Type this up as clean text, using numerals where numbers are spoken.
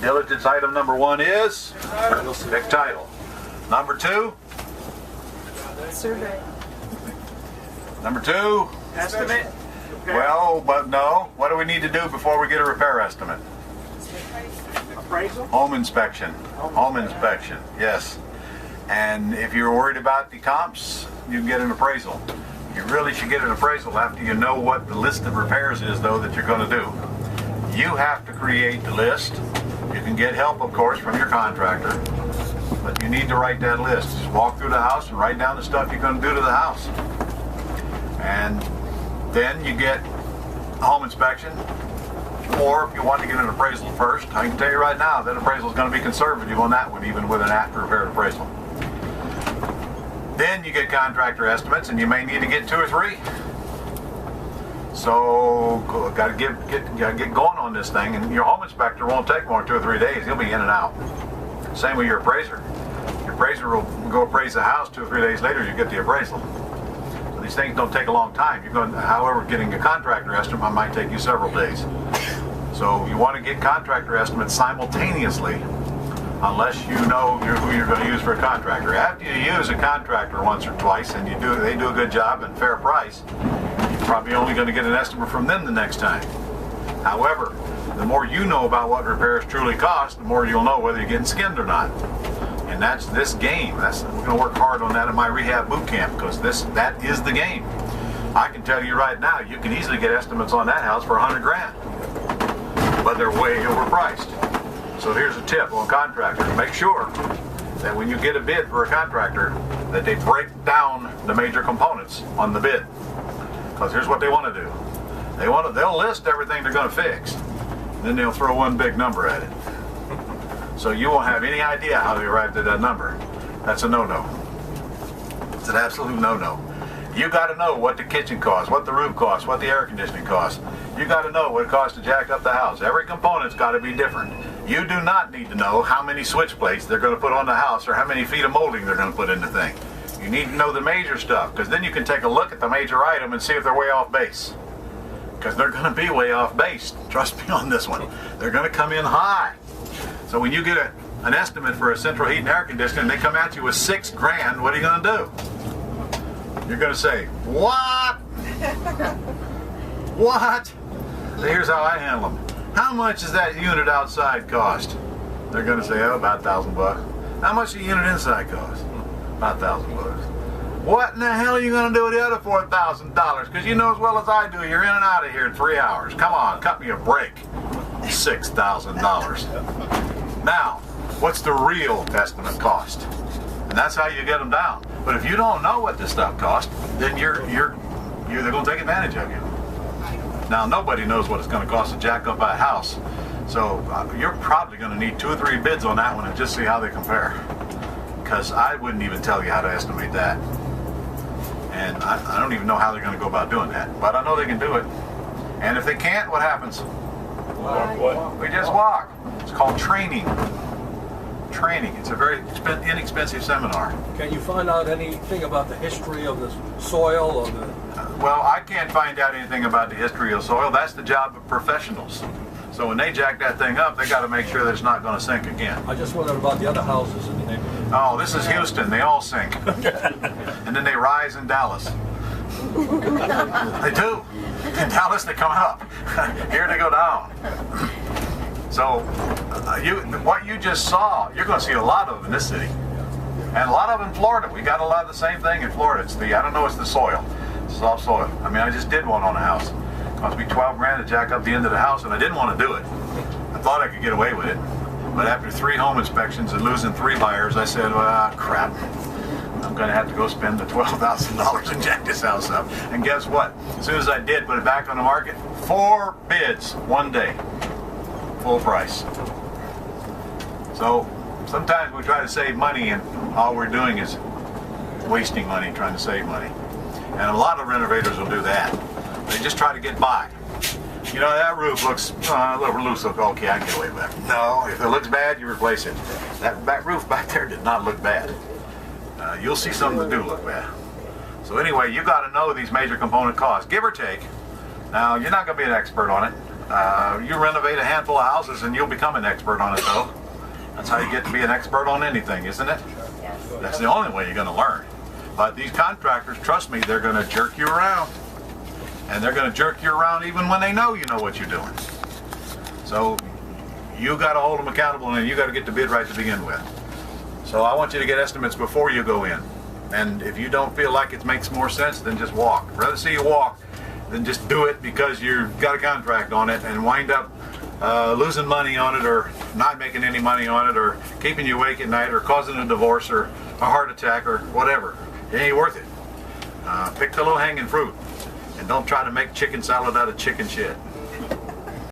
diligence item number 1 is pick title. Number 2? Survey. Number 2? Estimate. Well, but no. What do we need to do before we get a repair estimate? Appraisal. Home inspection. Home inspection, yes. And if you're worried about the comps, you can get an appraisal. You really should get an appraisal after you know what the list of repairs is, though, that you're going to do. You have to create the list. You can get help, of course, from your contractor, but you need to write that list. Just walk through the house and write down the stuff you're going to do to the house. And then you get a home inspection, or if you want to get an appraisal first, I can tell you right now that appraisal is going to be conservative on that one, even with an after-repair appraisal. Then you get contractor estimates, and you may need to get 2 or 3. So, got to get going on this thing, and your home inspector won't take more than 2 or 3 days. He'll be in and out. Same with your appraiser. Your appraiser will go appraise the house. 2 or 3 days later, you get the appraisal. So these things don't take a long time. However, getting a contractor estimate might take you several days. So you want to get contractor estimates simultaneously, unless you know who you're going to use for a contractor. After you use a contractor once or twice, and they do a good job and fair price, you're probably only going to get an estimate from them the next time. However, the more you know about what repairs truly cost, the more you'll know whether you're getting skinned or not. And that's this game. We're going to work hard on that in my rehab boot camp, because that is the game. I can tell you right now, you can easily get estimates on that house for $100 grand, but they're way overpriced. So here's a tip on contractors: make sure that when you get a bid for a contractor, that they break down the major components on the bid. Because here's what they want to do: they'll list everything they're going to fix, and then they'll throw one big number at it. So you won't have any idea how they arrived at that number. That's a no-no. It's an absolute no-no. You got to know what the kitchen costs, what the roof costs, what the air conditioning costs. You got to know what it costs to jack up the house. Every component's got to be different. You do not need to know how many switch plates they're going to put on the house or how many feet of molding they're going to put in the thing. You need to know the major stuff, because then you can take a look at the major item and see if they're way off base. Because they're going to be way off base. Trust me on this one. They're going to come in high. So when you get an estimate for a central heat and air conditioner and they come at you with $6 grand, what are you going to do? You're going to say, what? What? So here's how I handle them. How much does that unit outside cost? They're going to say, oh, about $1,000. How much does the unit inside cost? About $1,000. What in the hell are you going to do with the other $4,000? Because you know as well as I do, you're in and out of here in 3 hours. Come on, cut me a break. $6,000. Now, what's the real estimate cost? And that's how you get them down. But if you don't know what this stuff costs, then they're going to take advantage of you. Now, nobody knows what it's going to cost to jack up a house. So you're probably going to need 2 or 3 bids on that one and just see how they compare. Because I wouldn't even tell you how to estimate that. And I don't even know how they're going to go about doing that. But I know they can do it. And if they can't, what happens? Walk. We just walk. It's called training. Training. It's a very inexpensive seminar. Can you find out anything about the history of the soil or the... Well, I can't find out anything about the history of soil. That's the job of professionals. So when they jack that thing up, they got to make sure that it's not going to sink again. I just wondered about the other houses in the neighborhood. Oh, this is Houston. They all sink. And then they rise in Dallas. They do. In Dallas, they come up. Here they go down. So what you just saw, you're going to see a lot of in this city. And a lot of in Florida. We got a lot of the same thing in Florida. It's the soil. It's soft soil. I mean, I just did one on a house. It cost me $12 grand to jack up the end of the house, and I didn't want to do it. I thought I could get away with it. But after 3 home inspections and losing 3 buyers, I said, well, crap. I'm going to have to go spend the $12,000 and jack this house up. And guess what? As soon as I did put it back on the market, 4 bids one day. Full price. So sometimes we try to save money, and all we're doing is wasting money trying to save money. And a lot of renovators will do that. They just try to get by. You know, that roof looks a little loose. Okay, I can get away with that. No, if it looks bad, you replace it. That back roof back there did not look bad. You'll see some that do look bad. So anyway, you got to know these major component costs, give or take. Now, you're not going to be an expert on it. You renovate a handful of houses and you'll become an expert on it though. That's how you get to be an expert on anything, isn't it? Yes. That's the only way you're going to learn. But these contractors, trust me, they're going to jerk you around. And they're going to jerk you around even when they know you know what you're doing. So you got to hold them accountable, and you got to get the bid right to begin with. So I want you to get estimates before you go in. And if you don't feel like it makes more sense, then just walk. I'd rather see you walk than just do it because you've got a contract on it and wind up losing money on it, or not making any money on it, or keeping you awake at night, or causing a divorce or a heart attack or whatever. It ain't worth it. Pick the low-hanging fruit and don't try to make chicken salad out of chicken shit.